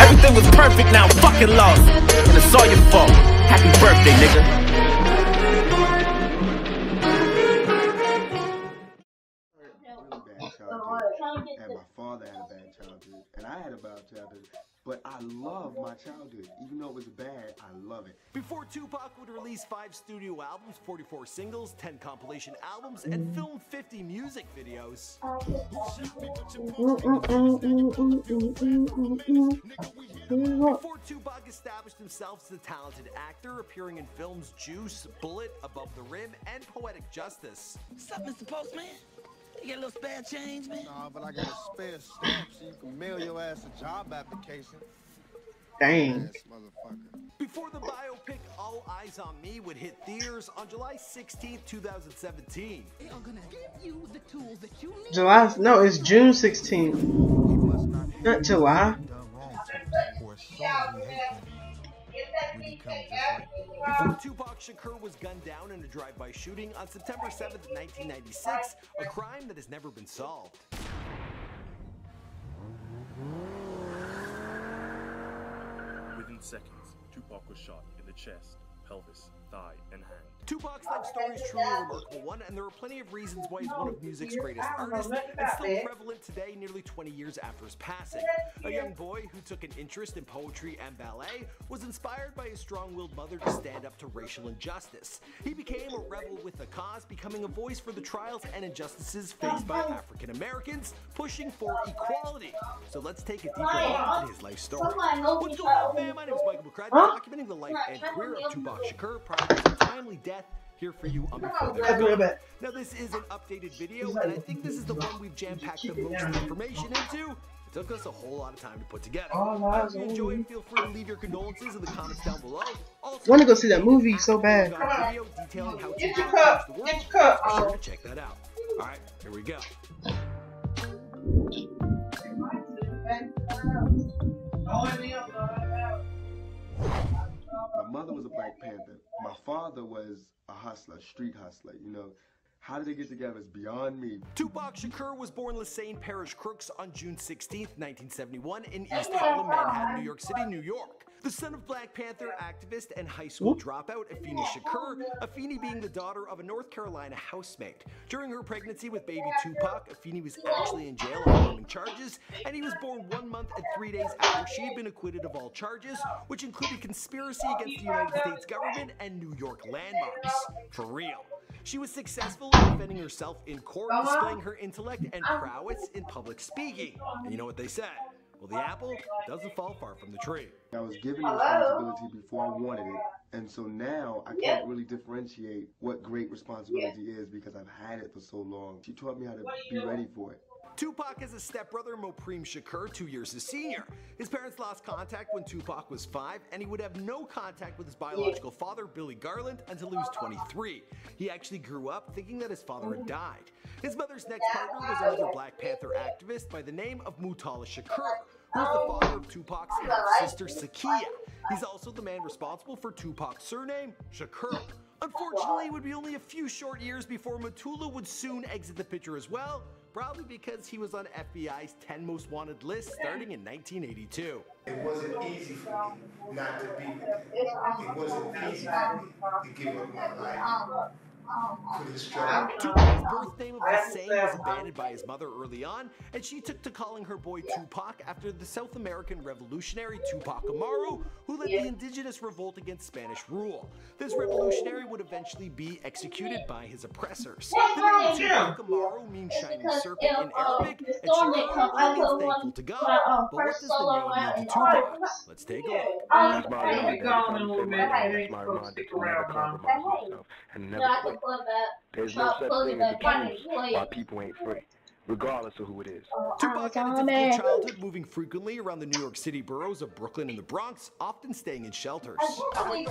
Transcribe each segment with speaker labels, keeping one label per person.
Speaker 1: Everything was perfect, now I'm fucking lost. And it's all your fault. Happy birthday, nigga.
Speaker 2: And my father had a bad childhood, and I had a bad childhood, but I love my childhood. Even though it was bad, I love it.
Speaker 3: Before Tupac would release 5 studio albums, 44 singles, 10 compilation albums, and film 50 music videos. Before Tupac established himself as a talented actor, appearing in films Juice, Bullet, Above the Rim, and Poetic Justice.
Speaker 4: What's up, Mr. Postman? You got a little spare change, man?
Speaker 5: Nah, but I got a spare stamp so you can mail your ass a job application.
Speaker 6: Dang.
Speaker 5: Ass motherfucker.
Speaker 3: Before the biopic All Eyes on Me would hit theaters on July 16th, 2017.
Speaker 4: They are gonna give you the tools that you need.
Speaker 6: July? No, it's June 16th. Not July.
Speaker 3: Before Tupac Shakur was gunned down in a drive-by shooting on September 7th, 1996, a crime that has never been solved.
Speaker 7: Within seconds, Tupac was shot in the chest, pelvis, thigh, and hand.
Speaker 3: Tupac's life story is truly a remarkable one, and there are plenty of reasons why he's one of music's greatest artists and still prevalent today, nearly 20 years after his passing. A young boy who took an interest in poetry and ballet was inspired by his strong-willed mother to stand up to racial injustice. He became a rebel with a cause, becoming a voice for the trials and injustices faced by African Americans, pushing for equality. So let's take a deeper look at his life story. What's going on, fam? My name is Michael McCracken, documenting the life and career of Tupac Shakur prior to his timely death here for you on Before They're Gone. Now this is an updated video, and I think this is the one we've jam-packed the most information into. It took us a whole lot of time to put together. If you enjoy it, feel free to leave your condolences in the comments down below. Also,
Speaker 6: I want to go see that movie so bad.
Speaker 3: Video detailing how Tupac changed the world. Be sure to check that out. Alright, here we go.
Speaker 2: My mother was a Black Panther. My father was a hustler, street hustler, you know. How did they get together is beyond me.
Speaker 3: Tupac Shakur was born Lassane Parish Crooks on June 16, 1971 in East Harlem, Manhattan, New York City, New York. The son of Black Panther activist and high school dropout Afeni Shakur, Afeni being the daughter of a North Carolina housemate. During her pregnancy with baby Tupac, Afeni was actually in jail on harming charges, and he was born 1 month and 3 days after she had been acquitted of all charges, which included conspiracy against the United States government and New York landmarks. For real. She was successful in defending herself in court, displaying her intellect and prowess in public speaking. And you know what they said? Well, the apple doesn't fall far from the tree.
Speaker 2: I was given the responsibility before I wanted it, and so now I can't really differentiate what great responsibility is because I've had it for so long. She taught me how to be ready for it.
Speaker 3: Tupac has a stepbrother, Mopreme Shakur, 2 years his senior. His parents lost contact when Tupac was 5, and he would have no contact with his biological father, Billy Garland, until he was 23. He actually grew up thinking that his father had died. His mother's next partner was another Black Panther activist by the name of Mutala Shakur, who is the father of Tupac's half-sister, Sakia. He's also the man responsible for Tupac's surname, Shakur. Unfortunately, it would be only a few short years before Mutula would soon exit the picture as well, probably because he was on FBI's 10 most wanted list starting in 1982.
Speaker 8: It wasn't easy for me not to be with him. It wasn't easy for me to give up my life for this struggle.
Speaker 3: Tupac's birth name of Lassane was abandoned by his mother early on, and she took to calling her boy Tupac after the South American revolutionary Tupac Amaru, who led the indigenous revolt against Spanish rule. This revolutionary would eventually be executed by his oppressors. The name Tupac Amaru means shining serpent in Arabic, and Shakur means thankful to God. But what does the name mean to Tupac? Let's take a look.
Speaker 9: That's my reminder to never compromise myself and never quit. There's no such thing as the truth while people ain't free, regardless of who it is.
Speaker 3: Tupac had a difficult childhood, moving frequently around the New York City boroughs of Brooklyn and the Bronx, often staying in shelters.
Speaker 5: I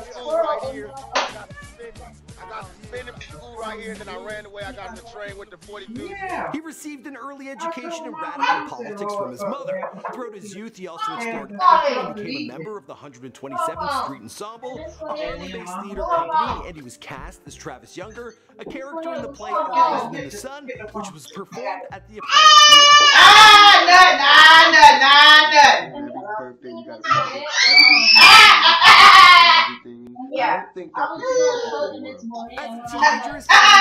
Speaker 5: got suspended from school right here, then I ran away. I got in the train with the 42.
Speaker 3: He received an early education in radical politics from his mother. Throughout his youth, he also explored acting and became a member of the 127th Street Ensemble, a Harlem-based theater company, and he was cast as Travis Younger, a character in the play A Raisin in the Sun, which was performed at the Apollo Theater.
Speaker 2: birthday, you got everything. I don't think that prepares you for the world.
Speaker 3: As a teenager, his family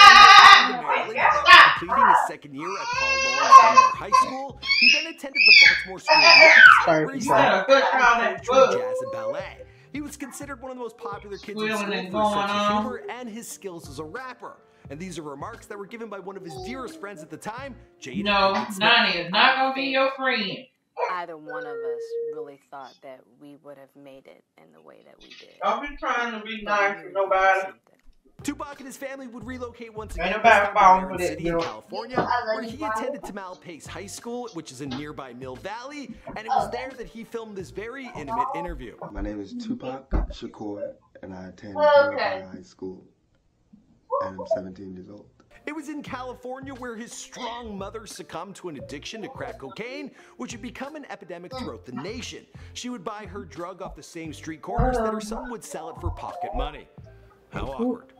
Speaker 3: moved to Maryland after completing his second year at Paul Laurence High School. He then attended the Baltimore School of Arts, where he studied poetry, jazz, and ballet. He was considered one of the most popular kids in school for his sense of humor and his skills as a rapper. And these are remarks that were given by one of his dearest friends at the time, Jada.
Speaker 10: No, Nani is not gonna be your friend.
Speaker 11: Either one of us really thought that we would have made it in the way that we did.
Speaker 10: I've been trying to be nice to nobody.
Speaker 3: Tupac and his family would relocate once again
Speaker 10: Ain't
Speaker 3: to
Speaker 10: nobody falling
Speaker 3: Marin
Speaker 10: for that,
Speaker 3: City in California, where he attended Tamalpais High School, which is in nearby Mill Valley, and it was there that he filmed this very intimate interview.
Speaker 2: My name is Tupac Shakur, and I attend Tamalpais High School, and I'm 17 years old.
Speaker 3: It was in California where his strong mother succumbed to an addiction to crack cocaine, which had become an epidemic throughout the nation. She would buy her drug off the same street corners that her son would sell it for pocket money. How awkward.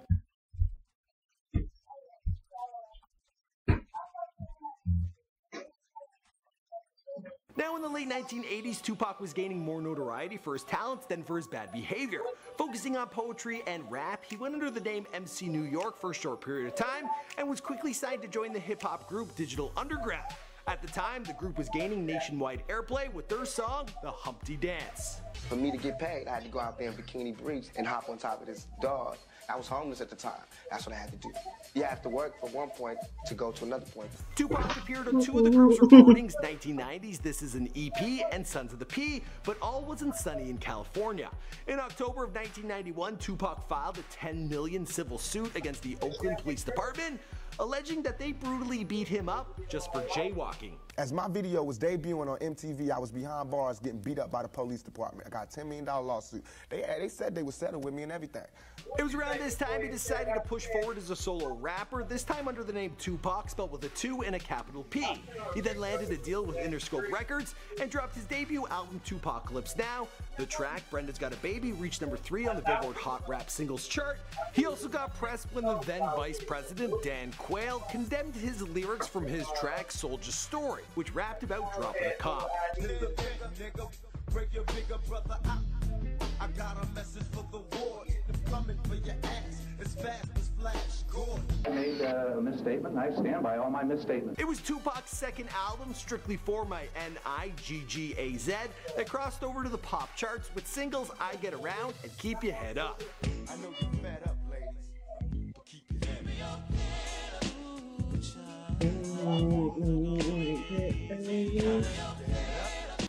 Speaker 3: Now in the late 1980s, Tupac was gaining more notoriety for his talents than for his bad behavior. Focusing on poetry and rap, he went under the name MC New York for a short period of time and was quickly signed to join the hip-hop group Digital Underground. At the time, the group was gaining nationwide airplay with their song, The Humpty Dance.
Speaker 12: For me to get paid, I had to go out there in bikini briefs and hop on top of this dog. I was homeless at the time. That's what I had to do. You have to work from one point to go to another point.
Speaker 3: Tupac appeared on two of the group's recordings, 1990's This Is an EP and Sons of the P, but all wasn't sunny in California. In October of 1991, Tupac filed a $10 million civil suit against the Oakland Police Department, alleging that they brutally beat him up just for jaywalking.
Speaker 13: As my video was debuting on MTV, I was behind bars getting beat up by the police department. I got a $10 million lawsuit. They said they would settle with me and everything.
Speaker 3: It was around this time he decided to push forward as a solo rapper, this time under the name Tupac, spelled with a 2 and a capital P. He then landed a deal with Interscope Records and dropped his debut album, Tupacalypse Now. The track, Brenda's Got a Baby, reached number 3 on the Billboard Hot Rap Singles chart. He also got pressed when the then Vice President, Dan Quayle, condemned his lyrics from his track, Soldier's Story, which rapped about dropping a cop.
Speaker 14: I got a message for the war. Coming for your ass as fast as Flash Gordon.
Speaker 15: I made a misstatement, and I stand by all my misstatements.
Speaker 3: It was Tupac's second album, Strictly For My N-I-G-G-A-Z, that crossed over to the pop charts with singles I Get Around and Keep Your Head Up.
Speaker 14: I know you're fed up, ladies, but keep your head up.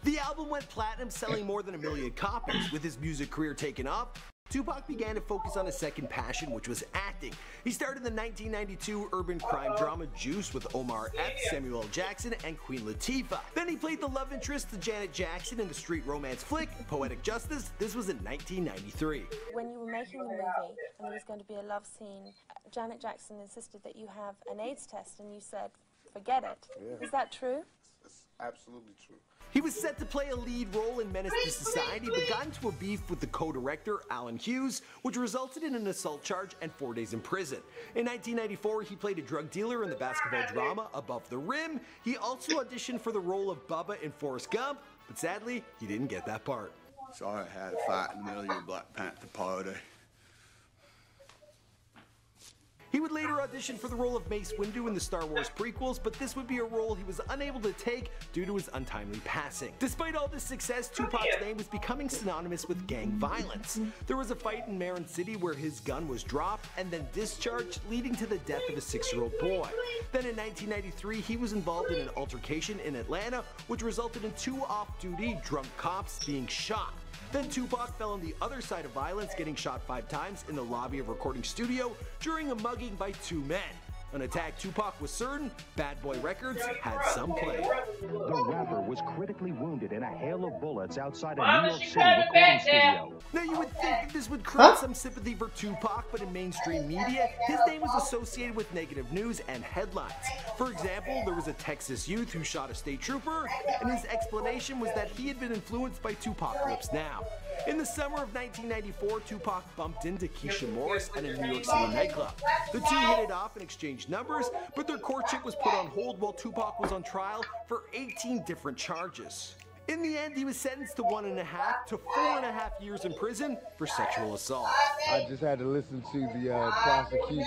Speaker 3: The album went platinum, selling more than 1 million copies. With his music career taking off, Tupac began to focus on his second passion, which was acting. He starred in the 1992 urban crime drama Juice with Omar Epps, Samuel L. Jackson, and Queen Latifah. Then he played the love interest to Janet Jackson in the street romance flick Poetic Justice. This was in 1993.
Speaker 16: When you were making the movie and there was going to be a love scene, Janet Jackson insisted that you have an AIDS test, and you said, forget it. Yeah. Is that true?
Speaker 8: It's absolutely true.
Speaker 3: He was set to play a lead role in Menace to Society, but got into a beef with the co-director, Alan Hughes, which resulted in an assault charge and 4 days in prison. In 1994, he played a drug dealer in the basketball drama Above the Rim. He also auditioned for the role of Bubba in Forrest Gump, but sadly, he didn't get that part.
Speaker 17: Sorry I had to fight in the middle of your Black Panther party.
Speaker 3: He would later audition for the role of Mace Windu in the Star Wars prequels, but this would be a role he was unable to take due to his untimely passing. Despite all this success, Tupac's name was becoming synonymous with gang violence. There was a fight in Marin City where his gun was dropped and then discharged, leading to the death of a 6-year-old boy. Then in 1993, he was involved in an altercation in Atlanta, which resulted in 2 off-duty drunk cops being shot. Then Tupac fell on the other side of violence, getting shot 5 times in the lobby of a recording studio during a mugging by 2 men. An attack Tupac was certain, Bad Boy Records had some play.
Speaker 18: The rapper was critically wounded in a hail of bullets outside a New York City recording studio.
Speaker 3: Now you would think that this would create some sympathy for Tupac, but in mainstream media, his name was associated with negative news and headlines. For example, there was a Texas youth who shot a state trooper, and his explanation was that he had been influenced by Tupacalypse Now. In the summer of 1994, Tupac bumped into Keisha Morris at a New York City nightclub. The two hit it off and exchanged numbers, but their courtship was put on hold while Tupac was on trial for 18 different charges. In the end, he was sentenced to 1.5 to 4.5 years in prison for sexual assault.
Speaker 13: I just had to listen to the prosecution's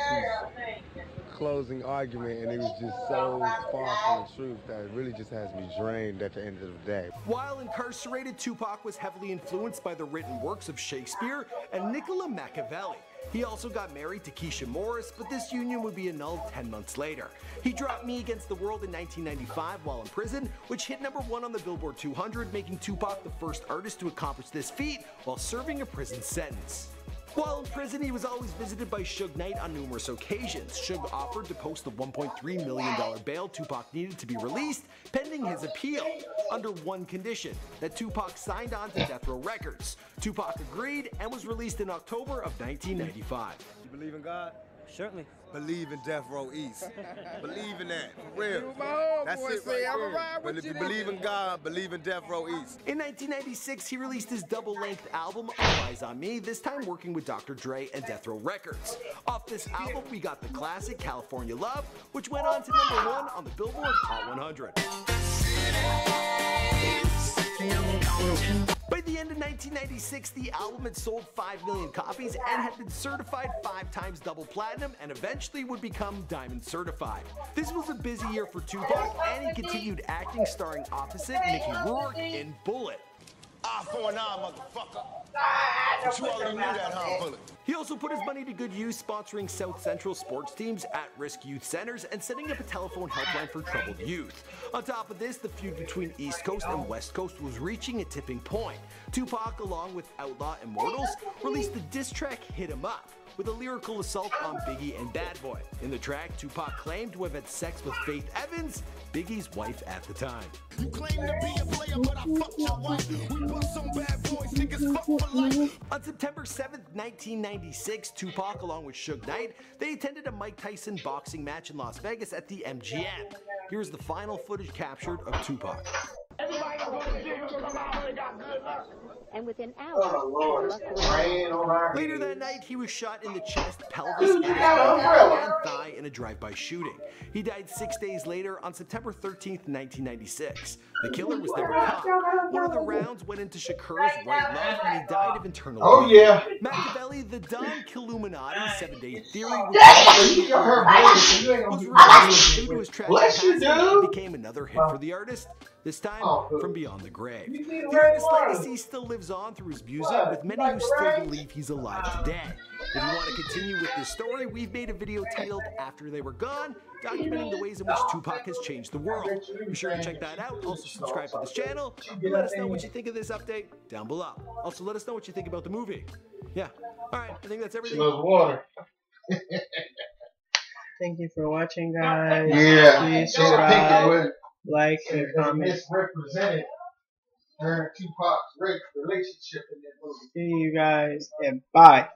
Speaker 13: closing argument, and it was just so far from the truth that it really just has me drained at the end of the day.
Speaker 3: While incarcerated, Tupac was heavily influenced by the written works of Shakespeare and Niccolo Machiavelli. He also got married to Keisha Morris, but this union would be annulled 10 months later. He dropped Me Against the World in 1995 while in prison, which hit #1 on the Billboard 200, making Tupac the first artist to accomplish this feat while serving a prison sentence. While in prison, he was always visited by Suge Knight on numerous occasions. Suge offered to post the $1.3 million bail Tupac needed to be released, pending his appeal, under one condition, that Tupac signed on to Death Row Records. Tupac agreed and was released in October of 1995.
Speaker 13: You believe in God?
Speaker 19: Certainly.
Speaker 13: Believe in Death Row East. Believe in that, for real. That's it right there. But if you believe in God, believe in Death Row East.
Speaker 3: In 1996, he released his double-length album, All Eyes on Me, this time working with Dr. Dre and Death Row Records. Off this album, we got the classic California Love, which went on to #1 on the Billboard Hot 100. By the end of 1996, the album had sold 5 million copies and had been certified 5 times double platinum and eventually would become diamond certified. This was a busy year for Tupac, and he continued acting, starring opposite Mickey Rourke in Bullet.
Speaker 5: Eye for an eye, motherfucker. But you already knew that, huh, Bullet?
Speaker 3: He also put his money to good use, sponsoring South Central sports teams, at-risk youth centers, and setting up a telephone helpline for troubled youth. On top of this, the feud between East Coast and West Coast was reaching a tipping point. Tupac, along with Outlaw Immortals, released the diss track Hit 'Em Up, with a lyrical assault on Biggie and Bad Boy. In the track, Tupac claimed to have had sex with Faith Evans, Biggie's wife at the time.
Speaker 14: You claim to be a player, but I fucked your wife. We bust some bad boys, niggas fuck for life.
Speaker 3: On September 7th, 1996, Tupac, along with Suge Knight, they attended a Mike Tyson boxing match in Las Vegas at the MGM. Here's the final footage captured of Tupac.
Speaker 20: And within hours,
Speaker 3: Later that night, he was shot in the chest, pelvis, and thigh in a drive-by shooting. He died 6 days later on September 13th, 1996. The killer was never caught. One of the rounds went into Shakur's right lung, and he died of internal bleeding. Machiavelli, the Don Killuminati 7-Day Theory, was released due to his tragic passing and became another hit for the artist, this time from beyond the grave. The artist's legacy still lives on through his music, with many who still believe he's alive today. If you want to continue with this story, we've made a video titled After They Were Gone, documenting the ways in which Tupac has changed the world. Be sure to check that out. Also subscribe to this channel. And let us know what you think of this update down below. Also let us know what you think about the movie. Yeah. Alright, I think that's everything.
Speaker 6: Water. Thank you for watching, guys.
Speaker 8: Yeah.
Speaker 6: Please subscribe, like, and comment.
Speaker 8: Misrepresented during Tupac's relationship in that movie.
Speaker 6: See you guys, and bye.